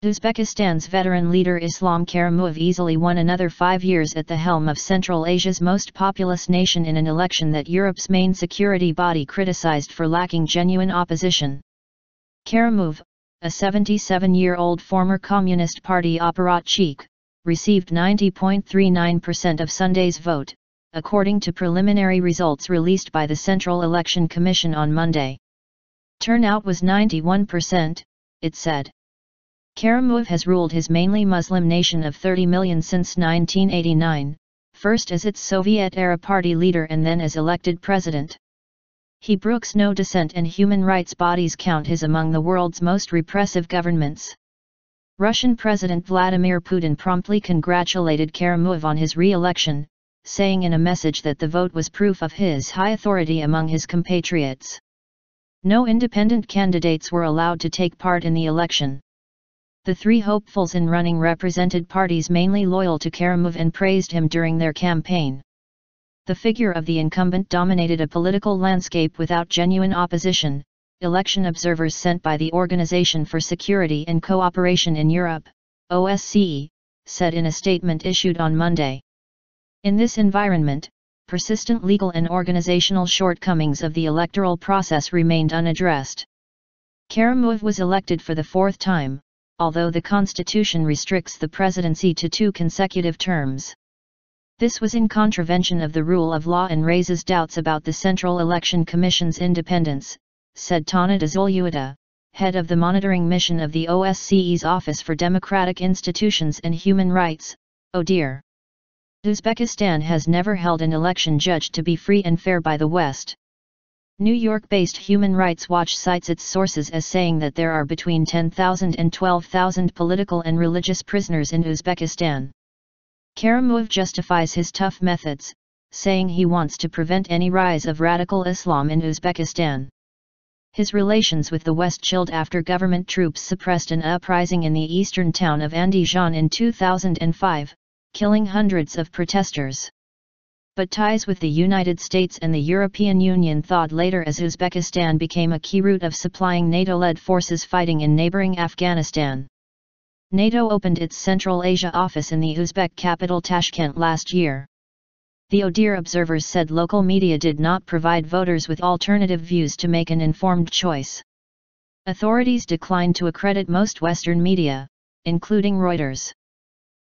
Uzbekistan's veteran leader Islam Karimov easily won another 5 years at the helm of Central Asia's most populous nation in an election that Europe's main security body criticized for lacking genuine opposition. Karimov, a 77-year-old former Communist Party apparatchik, received 90.39% of Sunday's vote, according to preliminary results released by the Central Election Commission on Monday. Turnout was 91%, it said. Karimov has ruled his mainly Muslim nation of 30 million since 1989, first as its Soviet-era party leader and then as elected president. He brooks no dissent and human rights bodies count his among the world's most repressive governments. Russian President Vladimir Putin promptly congratulated Karimov on his re-election, saying in a message that the vote was proof of his high authority among his compatriots. No independent candidates were allowed to take part in the election. The three hopefuls in running represented parties mainly loyal to Karimov and praised him during their campaign. The figure of the incumbent dominated a political landscape without genuine opposition, election observers sent by the Organization for Security and Cooperation in Europe, OSCE, said in a statement issued on Monday. In this environment, persistent legal and organizational shortcomings of the electoral process remained unaddressed. Karimov was elected for the fourth time, although the constitution restricts the presidency to 2 consecutive terms. This was in contravention of the rule of law and raises doubts about the Central Election Commission's independence, said Tana Dazoluida, head of the monitoring mission of the OSCE's Office for Democratic Institutions and Human Rights, ODIHR. Uzbekistan has never held an election judged to be free and fair by the West. New York-based Human Rights Watch cites its sources as saying that there are between 10,000 and 12,000 political and religious prisoners in Uzbekistan. Karimov justifies his tough methods, saying he wants to prevent any rise of radical Islam in Uzbekistan. His relations with the West chilled after government troops suppressed an uprising in the eastern town of Andijan in 2005, killing hundreds of protesters. But ties with the United States and the European Union thawed later as Uzbekistan became a key route of supplying NATO-led forces fighting in neighboring Afghanistan. NATO opened its Central Asia office in the Uzbek capital Tashkent last year. The ODIHR observers said local media did not provide voters with alternative views to make an informed choice. Authorities declined to accredit most Western media, including Reuters.